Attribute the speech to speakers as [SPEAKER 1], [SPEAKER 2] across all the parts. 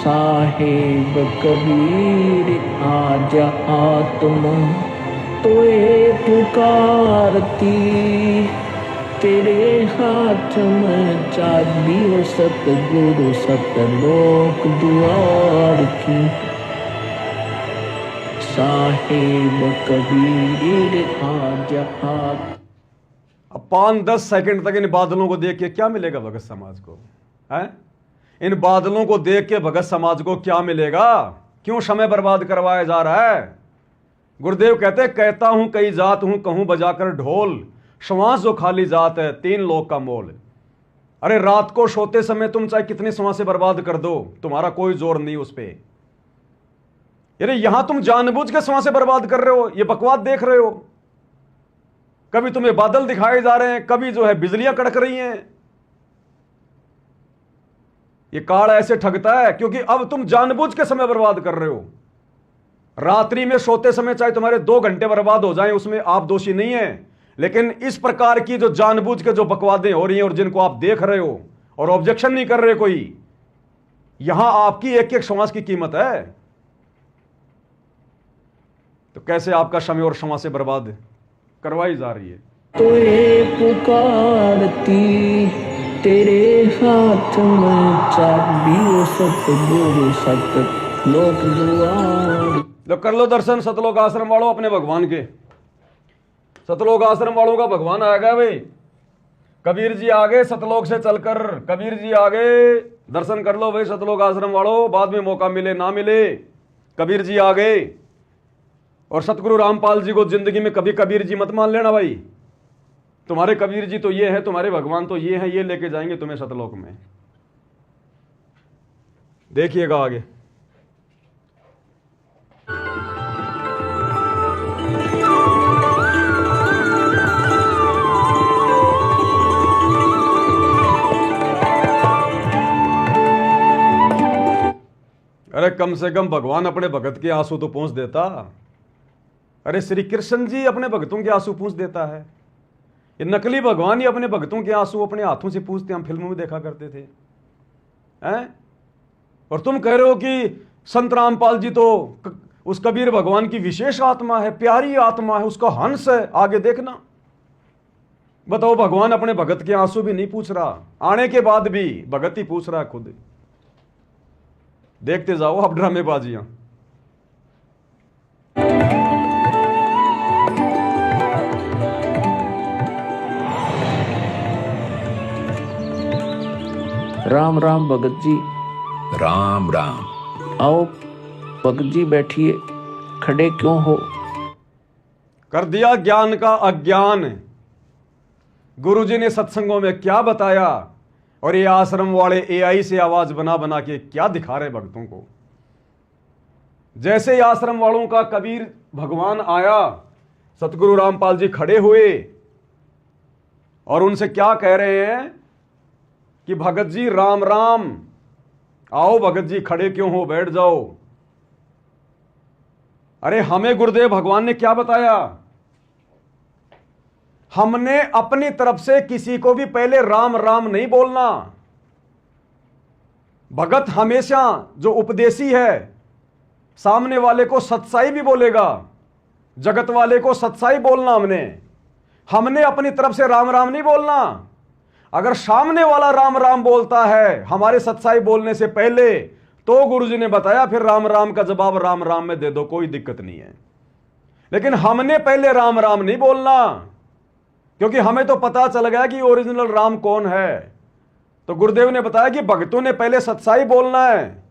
[SPEAKER 1] साहेब कबीर आजा आत्मा तोए पुकारती, तेरे हाथ में चाबी हो सतगुरु सतलोक द्वार की। साहेब कबीर आजा
[SPEAKER 2] अब 5-10 सेकंड तक इन बादलों को देख के क्या मिलेगा भगत समाज को? है इन बादलों को देख के भगत समाज को क्या मिलेगा? क्यों समय बर्बाद करवाया जा रहा है? गुरुदेव कहते कहता हूं कई जात हूं कहूं बजाकर ढोल, श्वास जो खाली जात है 3 लोक का मोल। अरे रात को सोते समय तुम चाहे कितनी श्वासें बर्बाद कर दो, तुम्हारा कोई जोर नहीं उस पे। अरे यहां तुम जानबूझ के श्वासें बर्बाद कर रहे हो, ये बकवास देख रहे हो। कभी तुम्हें बादल दिखाए जा रहे हैं, कभी जो है बिजलियां कड़क रही हैं। ये काल ऐसे ठगता है क्योंकि अब तुम जानबूझ के समय बर्बाद कर रहे हो। रात्रि में सोते समय चाहे तुम्हारे 2 घंटे बर्बाद हो जाएं, उसमें आप दोषी नहीं है। लेकिन इस प्रकार की जो जानबूझ के जो बकवादें हो रही हैं और जिनको आप देख रहे हो और ऑब्जेक्शन नहीं कर रहे कोई, यहां आपकी एक एक श्वास की कीमत है। तो कैसे आपका समय और श्वासें बर्बाद करवाई जा रही है?
[SPEAKER 1] तोए पुकारती, तेरे हाथ में चाबी हो सतगुरु सतलोक द्वार।
[SPEAKER 2] तो कर लो दर्शन सतलोक आश्रम वालों अपने भगवान के। सतलोक आश्रम वालों का भगवान आ गया भाई। कबीर जी आ गए सतलोक से चलकर, कबीर जी आ गए। दर्शन कर लो भाई सतलोक आश्रम वालों, बाद में मौका मिले ना मिले, कबीर जी आ गए। और सतगुरु रामपाल जी को जिंदगी में कभी कबीर जी मत मान लेना भाई। तुम्हारे कबीर जी तो ये है, तुम्हारे भगवान तो ये है, ये लेके जाएंगे तुम्हें सतलोक में। देखिएगा आगे। अरे कम से कम भगवान अपने भगत के आंसू तो पहुंच देता। अरे श्री कृष्ण जी अपने भक्तों के आंसू पूछ देता है। ये नकली भगवान ही अपने भक्तों के आंसू अपने हाथों से पूछते, हम फिल्मों में देखा करते थे। हैं? और तुम कह रहे हो कि संत रामपाल जी तो उस कबीर भगवान की विशेष आत्मा है, प्यारी आत्मा है, उसका हंस है। आगे देखना, बताओ भगवान अपने भगत के आंसू भी नहीं पूछ रहा, आने के बाद भी भगत ही पूछ रहा है खुद। देखते जाओ अब ड्रामेबाजियां।
[SPEAKER 1] राम राम भगत जी।
[SPEAKER 3] राम राम।
[SPEAKER 1] आओ भगत जी बैठिए, खड़े क्यों हो?
[SPEAKER 2] कर दिया ज्ञान का अज्ञान। गुरुजी ने सत्संगों में क्या बताया, और ये आश्रम वाले एआई से आवाज बना बना के क्या दिखा रहे भक्तों को। जैसे ही आश्रम वालों का कबीर भगवान आया, सतगुरु रामपाल जी खड़े हुए और उनसे क्या कह रहे हैं कि भगत जी राम राम। आओ भगत जी खड़े क्यों हो, बैठ जाओ। अरे हमें गुरुदेव भगवान ने क्या बताया? हमने अपनी तरफ से किसी को भी पहले राम राम नहीं बोलना। भगत हमेशा जो उपदेशी है, सामने वाले को सच्चाई भी बोलेगा, जगत वाले को सच्चाई बोलना। हमने अपनी तरफ से राम राम नहीं बोलना। अगर सामने वाला राम राम बोलता है हमारे सच्चाई बोलने से पहले, तो गुरुजी ने बताया फिर राम राम का जवाब राम राम में दे दो, कोई दिक्कत नहीं है। लेकिन हमने पहले राम राम नहीं बोलना, क्योंकि हमें तो पता चल गया कि ओरिजिनल राम कौन है। तो गुरुदेव ने बताया कि भक्तों ने पहले सच्चाई बोलना है,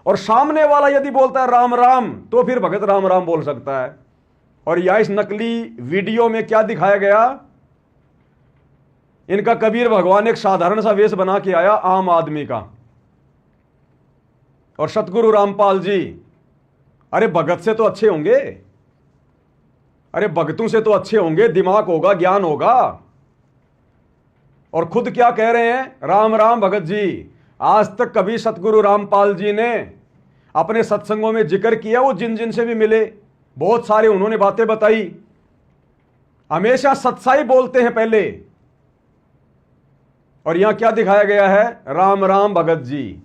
[SPEAKER 2] और सामने वाला यदि बोलता है राम राम तो फिर भगत राम राम बोल सकता है। और यह इस नकली वीडियो में क्या दिखाया गया? इनका कबीर भगवान एक साधारण सा वेश बना के आया आम आदमी का, और सतगुरु रामपाल जी अरे भगत से तो अच्छे होंगे, अरे भगतों से तो अच्छे होंगे, दिमाग होगा, ज्ञान होगा। और खुद क्या कह रहे हैं? राम राम भगत जी। आज तक कभी सतगुरु रामपाल जी ने अपने सत्संगों में जिक्र किया, वो जिन जिन से भी मिले बहुत सारे उन्होंने बातें बताई, हमेशा सच्चाई बोलते हैं पहले। और यहां क्या दिखाया गया है? राम राम भगत जी।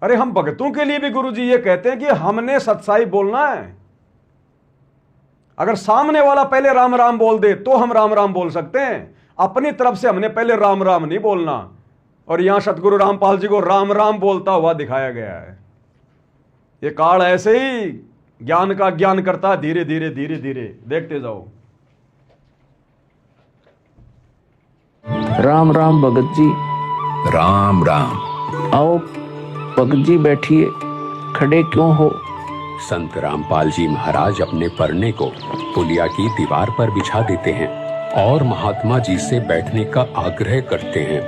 [SPEAKER 2] अरे हम भगतों के लिए भी गुरुजी ये कहते हैं कि हमने सच्चाई बोलना है। अगर सामने वाला पहले राम राम बोल दे तो हम राम राम बोल सकते हैं, अपनी तरफ से हमने पहले राम राम नहीं बोलना। और यहां सतगुरु रामपाल जी को राम राम बोलता हुआ दिखाया गया है। ये काल ऐसे ही ज्ञान का ज्ञान करता है, धीरे धीरे धीरे धीरे, देखते जाओ।
[SPEAKER 1] राम राम भगत जी।
[SPEAKER 3] राम राम।
[SPEAKER 1] आओ भगत जी बैठिए, खड़े क्यों हो?
[SPEAKER 3] संत रामपाल जी महाराज अपने परने को पुलिया की दीवार पर बिछा देते हैं और महात्मा जी से बैठने का आग्रह करते हैं।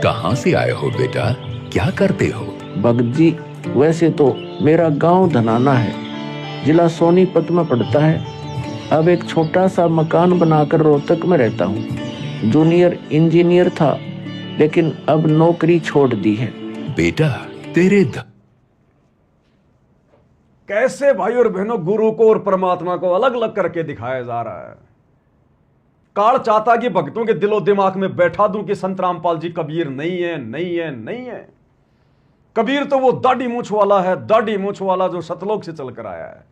[SPEAKER 3] कहाँ से आए हो बेटा, क्या करते हो?
[SPEAKER 1] भगत जी वैसे तो मेरा गांव धनाना है, जिला सोनीपत में पड़ता है। अब एक छोटा सा मकान बनाकर रोहतक में रहता हूँ। जूनियर इंजीनियर था, लेकिन अब नौकरी छोड़ दी है।
[SPEAKER 3] बेटा तेरे
[SPEAKER 2] कैसे भाई और बहनों गुरु को और परमात्मा को अलग अलग करके दिखाया जा रहा है। काल चाहता कि भक्तों के दिलो दिमाग में बैठा दूं कि संत रामपाल जी कबीर नहीं है, नहीं है, नहीं है। कबीर तो वो दाढ़ी मूछ वाला है, दाढ़ी मूछ वाला जो सतलोक से चलकर आया है।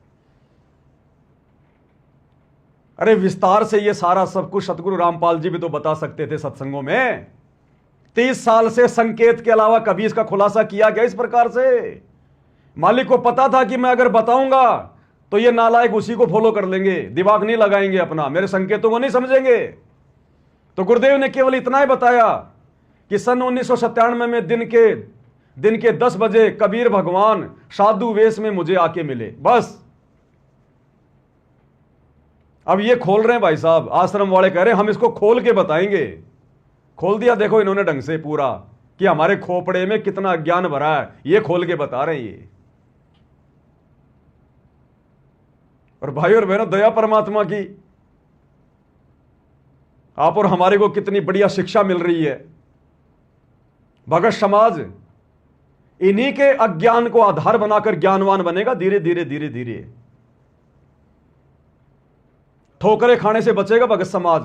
[SPEAKER 2] अरे विस्तार से ये सारा सब कुछ सतगुरु रामपाल जी भी तो बता सकते थे सत्संगों में। 30 साल से संकेत के अलावा कभी इसका खुलासा किया गया इस प्रकार से? मालिक को पता था कि मैं अगर बताऊंगा तो ये नालायक उसी को फॉलो कर लेंगे, दिमाग नहीं लगाएंगे अपना, मेरे संकेतों को नहीं समझेंगे। तो गुरुदेव ने केवल इतना ही बताया कि सन 1997 में दिन के 10 बजे कबीर भगवान साधु वेश में मुझे आके मिले, बस। अब ये खोल रहे हैं भाई साहब, आश्रम वाले कह रहे हैं हम इसको खोल के बताएंगे। खोल दिया देखो इन्होंने ढंग से पूरा कि हमारे खोपड़े में कितना ज्ञान भरा है, ये खोल के बता रहे हैं ये। और भाई और बहनों दया परमात्मा की आप और हमारे को कितनी बढ़िया शिक्षा मिल रही है। भगत समाज इन्हीं के अज्ञान को आधार बनाकर ज्ञानवान बनेगा, धीरे धीरे धीरे धीरे। ठोकरे खाने से बचेगा भगत समाज।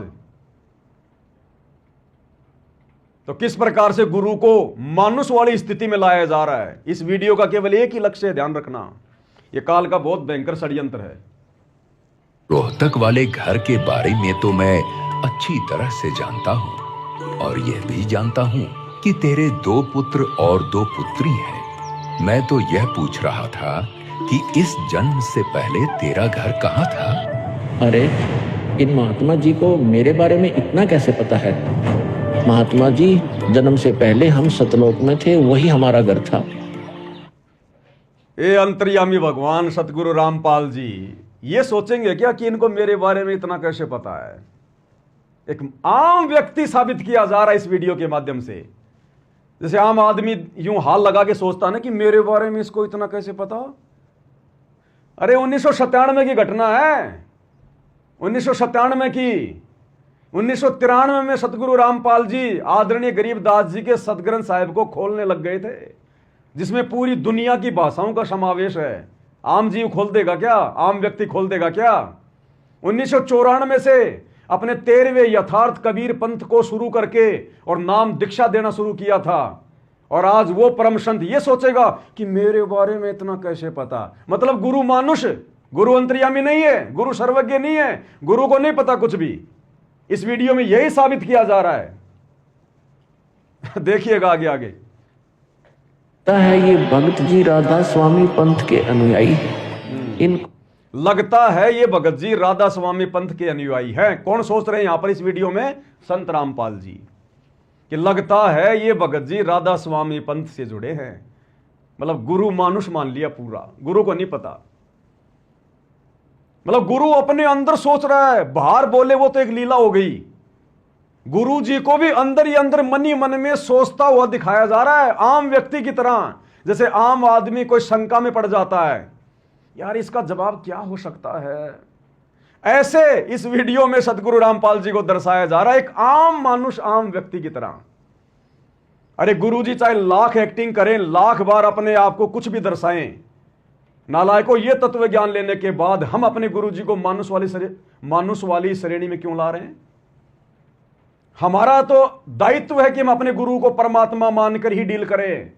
[SPEAKER 2] तो किस प्रकार से गुरु को मानुष वाली स्थिति में लाया जा रहा है, इस वीडियो का केवल एक ही लक्ष्य है, ध्यान रखना। यह काल का बहुत भयंकर षड्यंत्र है।
[SPEAKER 3] रोहतक वाले घर के बारे में तो मैं अच्छी तरह से जानता हूँ, और यह भी जानता हूँ कि तेरे 2 पुत्र और 2 पुत्री हैं। मैं तो यह पूछ रहा था कि इस जन्म से पहले तेरा घर कहाँ था?
[SPEAKER 1] अरे इन महात्मा जी को मेरे बारे में इतना कैसे पता है? महात्मा जी जन्म से पहले हम सतलोक में थे, वही हमारा घर था।
[SPEAKER 2] ये अंतर्यामी भगवान सतगुरु रामपाल जी ये सोचेंगे क्या कि इनको मेरे बारे में इतना कैसे पता है? एक आम व्यक्ति साबित किया जा रहा है इस वीडियो के माध्यम से। जैसे आम आदमी यूं हाल लगा के सोचता ना कि मेरे बारे में इसको इतना कैसे पता। अरे 1997 की घटना है, 1997 की। 1993 में सतगुरु रामपाल जी आदरणीय गरीबदास जी के सतग्रंथ साहिब को खोलने लग गए थे, जिसमें पूरी दुनिया की भाषाओं का समावेश है। आम जीव खोल देगा क्या? आम व्यक्ति खोल देगा क्या? 1994 से अपने 13वें यथार्थ कबीर पंथ को शुरू करके और नाम दीक्षा देना शुरू किया था। और आज वो परम संत ये सोचेगा कि मेरे बारे में इतना कैसे पता। मतलब गुरु मानुष, गुरु अंतर्यामी नहीं है, गुरु सर्वज्ञ नहीं है, गुरु को नहीं पता कुछ भी। इस वीडियो में यही साबित किया जा रहा है। देखिएगा आगे आगे।
[SPEAKER 1] है ये भगत जी राधा स्वामी पंथ के अनुयायी हैं। इन
[SPEAKER 2] लगता है ये भगत जी राधा स्वामी पंथ के अनुयायी हैं। कौन सोच रहे हैं यहां पर इस वीडियो में? संत रामपाल जी। कि लगता है ये भगत जी राधा स्वामी पंथ से जुड़े हैं। मतलब गुरु मानुष मान लिया पूरा, गुरु को नहीं पता। मतलब गुरु अपने अंदर सोच रहा है, बाहर बोले वो तो एक लीला हो गई। गुरु जी को भी अंदर ही अंदर मन ही मन में सोचता हुआ दिखाया जा रहा है, आम व्यक्ति की तरह। जैसे आम आदमी कोई शंका में पड़ जाता है, यार इसका जवाब क्या हो सकता है, ऐसे इस वीडियो में सतगुरु रामपाल जी को दर्शाया जा रहा है एक आम मानुष, आम व्यक्ति की तरह। अरे गुरु जी चाहे लाख एक्टिंग करें, लाख बार अपने आप को कुछ भी दर्शाएं, नालायकों ये तत्व ज्ञान लेने के बाद हम अपने गुरु जी को मानुष वाली श्रेणी में क्यों ला रहे हैं? हमारा तो दायित्व है कि हम अपने गुरु को परमात्मा मानकर ही डील करें।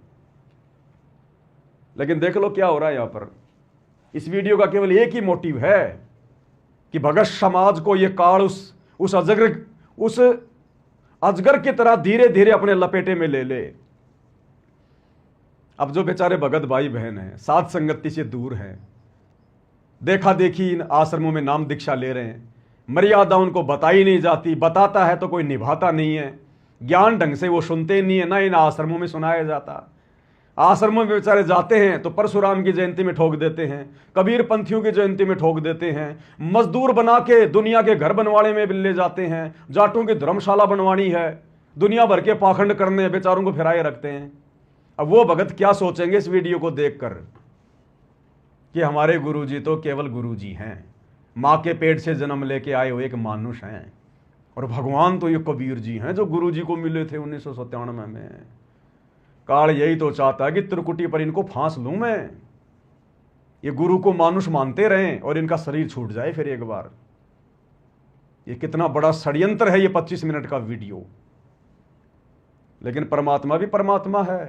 [SPEAKER 2] लेकिन देख लो क्या हो रहा है यहां पर। इस वीडियो का केवल एक ही मोटिव है कि भगत समाज को यह काल उस अजगर की तरह धीरे धीरे अपने लपेटे में ले ले। अब जो बेचारे भगत भाई बहन हैं, साध संगति से दूर हैं, देखा देखी इन आश्रमों में नाम दीक्षा ले रहे हैं, मर्यादा उनको बताई नहीं जाती, बताता है तो कोई निभाता नहीं है, ज्ञान ढंग से वो सुनते नहीं है, ना इन आश्रमों में सुनाया जाता। आश्रमों में बेचारे जाते हैं तो परशुराम की जयंती में ठोक देते हैं, कबीर पंथियों की जयंती में ठोक देते हैं, मजदूर बना के दुनिया के घर बनवाने में ले जाते हैं, जाटों की धर्मशाला बनवानी है, दुनिया भर के पाखंड करने बेचारों को फिराए रखते हैं। अब वो भगत क्या सोचेंगे इस वीडियो को देखकर कि हमारे गुरुजी तो केवल गुरुजी हैं, माँ के पेट से जन्म लेके आए हुए एक मानुष हैं, और भगवान तो ये कबीर जी हैं जो गुरुजी को मिले थे 1997 में। काल यही तो चाहता है कि त्रिकुटी पर इनको फांस लूं मैं, ये गुरु को मानुष मानते रहें और इनका शरीर छूट जाए फिर एक बार। ये कितना बड़ा षड्यंत्र है ये 25 मिनट का वीडियो। लेकिन परमात्मा भी परमात्मा है।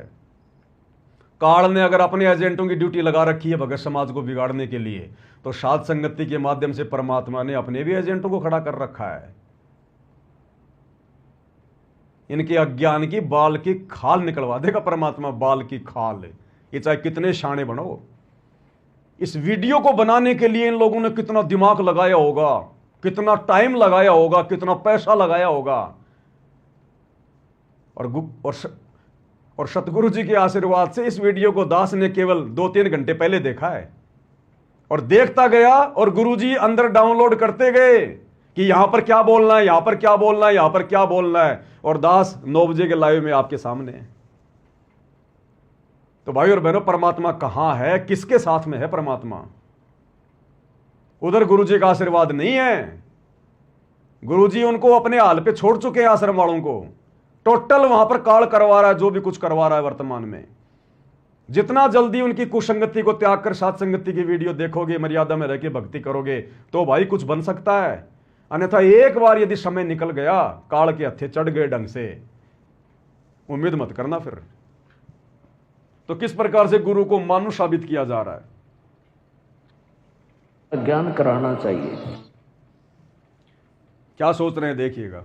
[SPEAKER 2] काल ने अगर अपने एजेंटों की ड्यूटी लगा रखी है भगत समाज को बिगाड़ने के लिए, तो साध संगति के माध्यम से परमात्मा ने अपने भी एजेंटों को खड़ा कर रखा है। इनके अज्ञान की बाल की खाल निकलवा देगा परमात्मा, बाल की खाल। ये चाहे कितने शाणे बनो। इस वीडियो को बनाने के लिए इन लोगों ने कितना दिमाग लगाया होगा, कितना टाइम लगाया होगा, कितना पैसा लगाया होगा। और सतगुरु जी के आशीर्वाद से इस वीडियो को दास ने केवल 2-3 घंटे पहले देखा है, और देखता गया और गुरुजी अंदर डाउनलोड करते गए कि यहां पर क्या बोलना है, यहां पर क्या बोलना है, यहां पर क्या बोलना है, और दास 9 बजे के लाइव में आपके सामने है। तो भाई और बहनों, परमात्मा कहां है, किसके साथ में है परमात्मा? उधर गुरुजी का आशीर्वाद नहीं है। गुरुजी उनको अपने हाल पे छोड़ चुके हैं, आश्रम वालों को। टोटल वहां पर काल करवा रहा है, जो भी कुछ करवा रहा है वर्तमान में। जितना जल्दी उनकी कुसंगति को त्याग कर साध संगति की वीडियो देखोगे, मर्यादा में रहकर भक्ति करोगे, तो भाई कुछ बन सकता है। अन्यथा एक बार यदि समय निकल गया, काल के हत्थे चढ़ गए ढंग से, उम्मीद मत करना फिर। तो किस प्रकार से गुरु को मानुष साबित किया जा रहा है?
[SPEAKER 1] ज्ञान कराना चाहिए।
[SPEAKER 2] क्या सोच रहे हैं देखिएगा।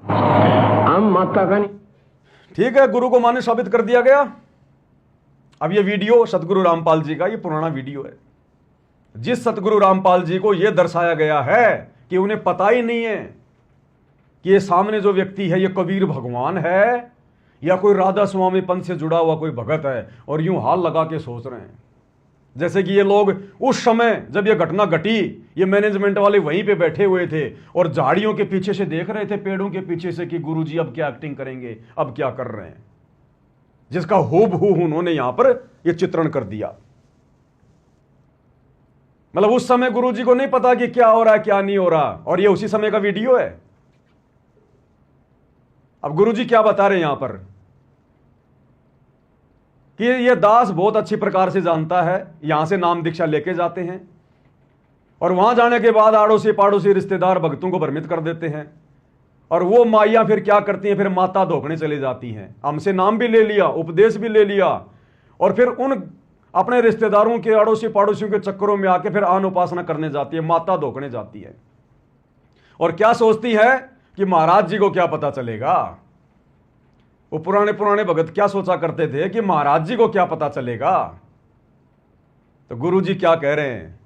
[SPEAKER 1] हम माता का नहीं।
[SPEAKER 2] ठीक है, गुरु को मानुष साबित कर दिया गया। अब ये वीडियो सतगुरु रामपाल जी का, ये पुराना वीडियो है। जिस सतगुरु रामपाल जी को यह दर्शाया गया है कि उन्हें पता ही नहीं है कि ये सामने जो व्यक्ति है ये कबीर भगवान है या कोई राधा स्वामी पंथ से जुड़ा हुआ कोई भगत है, और यूं हाल लगा के सोच रहे हैं जैसे कि ये लोग उस समय जब ये घटना घटी, ये मैनेजमेंट वाले वहीं पे बैठे हुए थे और झाड़ियों के पीछे से देख रहे थे, पेड़ों के पीछे से, कि गुरुजी अब क्या एक्टिंग करेंगे, अब क्या कर रहे हैं, जिसका हूबहू उन्होंने यहां पर ये चित्रण कर दिया। मतलब उस समय गुरुजी को नहीं पता कि क्या हो रहा है क्या नहीं हो रहा, और ये उसी समय का वीडियो है। अब गुरुजी क्या बता रहे हैं यहां पर कि ये दास बहुत अच्छी प्रकार से जानता है, यहां से नाम दीक्षा लेके जाते हैं और वहां जाने के बाद आड़ोसी पाड़ोसी रिश्तेदार भक्तों को भ्रमित कर देते हैं, और वो माइयां फिर क्या करती हैं, फिर माता धोखने चली जाती हैं। हमसे नाम भी ले लिया, उपदेश भी ले लिया, और फिर उन अपने रिश्तेदारों के अड़ोसी पड़ोसियों के चक्करों में आके फिर आन उपासना करने जाती है, माता धोखने जाती है, और क्या सोचती है कि महाराज जी को क्या पता चलेगा। वो पुराने भगत क्या सोचा करते थे कि महाराज जी को क्या पता चलेगा। तो गुरु जी क्या कह रहे हैं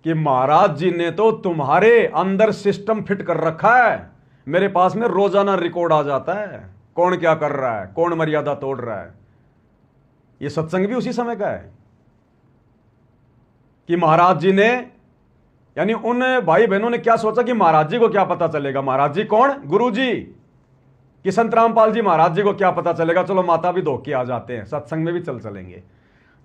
[SPEAKER 2] कि महाराज जी ने तो तुम्हारे अंदर सिस्टम फिट कर रखा है, मेरे पास में रोजाना रिकॉर्ड आ जाता है, कौन क्या कर रहा है, कौन मर्यादा तोड़ रहा है। ये सत्संग भी उसी समय का है कि महाराज जी ने, यानी उन भाई बहनों ने क्या सोचा कि महाराज जी को क्या पता चलेगा। महाराज जी कौन? गुरु जी। कि संत रामपाल जी, महाराज जी को क्या पता चलेगा, चलो माता भी धोखे आ जाते हैं, सत्संग में भी चलेंगे।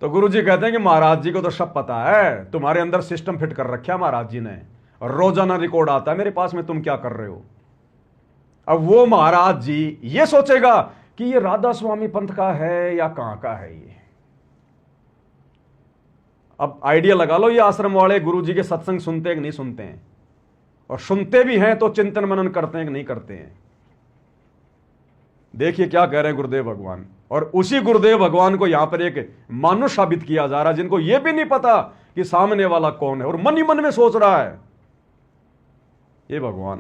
[SPEAKER 2] तो गुरु जी कहते हैं कि महाराज जी को तो सब पता है, तुम्हारे अंदर सिस्टम फिट कर रखा है महाराज जी ने, और रोजाना रिकॉर्ड आता है मेरे पास में, तुम क्या कर रहे हो। अब वो महाराज जी ये सोचेगा कि ये राधा स्वामी पंथ का है या कहां का है ये। अब आइडिया लगा लो, ये आश्रम वाले गुरु जी के सत्संग सुनते हैं कि नहीं सुनते हैं, और सुनते भी हैं तो चिंतन मनन करते हैं कि नहीं करते हैं। देखिए क्या कह रहे हैं गुरुदेव भगवान, और उसी गुरुदेव भगवान को यहां पर एक मानुष साबित किया जा रहा है, जिनको यह भी नहीं पता कि सामने वाला कौन है, और मन ही मन में सोच रहा है ये भगवान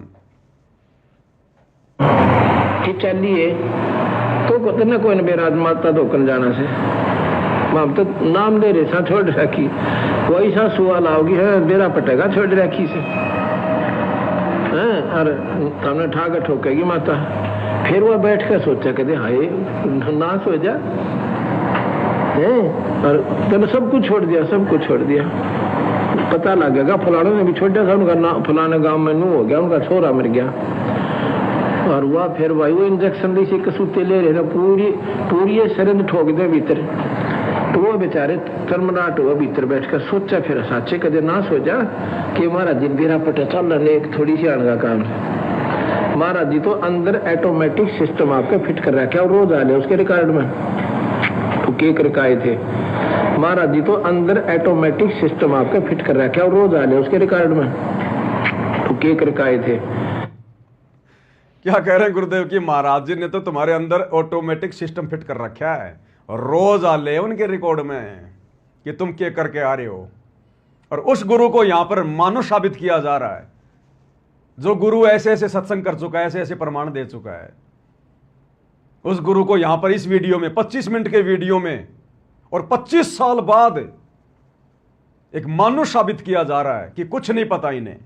[SPEAKER 4] कि चलिए तो पता न कोई बेराज माता धोकन जाना से माम तो नाम दे रहे सा छोड़ रखी, कोई सा सुवाल आओगी है बेरा पटेगा छोड़ रखी से हैं, और हमने ठाकर ठोकेगी माता। फिर वह बैठ कर सोचा कहते हाय नाश हो जा हैं, और तेने सब कुछ छोड़ दिया, सब कुछ छोड़ दिया। पता लग गया फलानों ने भी छोड़ दिया था, उनका नाम फलाने गांव में नू हो गया, उनका छोरा मर गया। और वह फिर वही वो इंजेक्शन दी सी कसूते ले रहे ना, पूरी सरंद ठोक दे भीतर, तो वो बेचारे तरमनाट हुआ भीतर बैठकर सोचा फिर साचे कदे ना सोचा कि महाराज जी बेरा पटे चल रहे एक थोड़ी सी आने का काम है। महाराज जी तो अंदर ऑटोमेटिक सिस्टम आपके फिट कर रखा है, और रोज आ ले उसके रिकॉर्ड में तो केक रखाए थे। महाराज जी तो अंदर ऑटोमेटिक सिस्टम आपके फिट कर रखा है, और रोज आ ले उसके रिकॉर्ड में तो केक रखाए थे।
[SPEAKER 2] क्या कह रहे हैं गुरुदेव की महाराज जी ने तो तुम्हारे अंदर ऑटोमेटिक सिस्टम फिट कर रखा है, और रोज आ ले उनके रिकॉर्ड में कि तुम क्या करके आ रहे हो। और उस गुरु को यहां पर मानुष साबित किया जा रहा है, जो गुरु ऐसे ऐसे सत्संग कर चुका है, ऐसे ऐसे प्रमाण दे चुका है। उस गुरु को यहां पर इस वीडियो में 25 मिनट के वीडियो में और 25 साल बाद एक मानुष साबित किया जा रहा है कि कुछ नहीं पता इन्हें।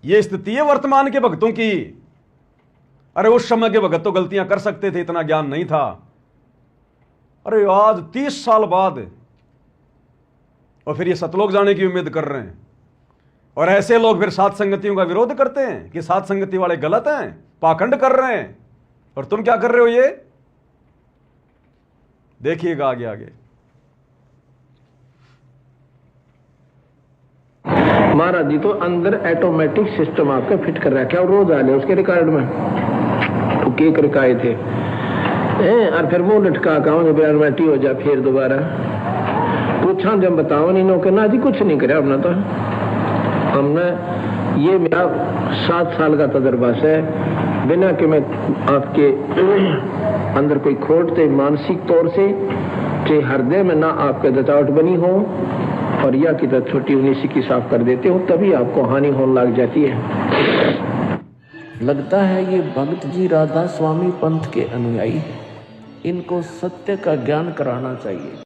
[SPEAKER 2] यह स्थिति है वर्तमान के भक्तों की। अरे उस समय के भगत तो गलतियां कर सकते थे, इतना ज्ञान नहीं था। अरे आज 30 साल बाद और फिर ये सतलोक जाने की उम्मीद कर रहे हैं, और ऐसे लोग फिर सात संगतियों का विरोध करते हैं कि सात संगति वाले गलत हैं, पाखंड कर रहे हैं। और तुम क्या कर रहे हो, ये देखिएगा आगे आगे।
[SPEAKER 4] महाराज जी तो अंदर ऑटोमेटिक सिस्टम आपके फिट कर रखा है, और रोज आ ले उसके रिकॉर्ड में तो केक रखाए थे हैं, और फिर वो लटका कहूँ बयान मैटी हो जा। फिर दोबारा पूछा जब बताओ नहीं नो के ना जी कुछ नहीं करे अपना, तो हमने ये मेरा 7 साल का तजर्बा है, बिना कि मैं आपके अंदर कोई खोट थे मानसिक तौर से चाहे हृदय में ना आपके दचावट बनी हो, और या की तो छोटी उन्हीं सी की साफ कर देते हो, तभी आपको हानि होने लग जाती है।
[SPEAKER 1] लगता है ये भगत जी राधा स्वामी पंथ के अनुयायी हैं। इनको सत्य का ज्ञान कराना चाहिए।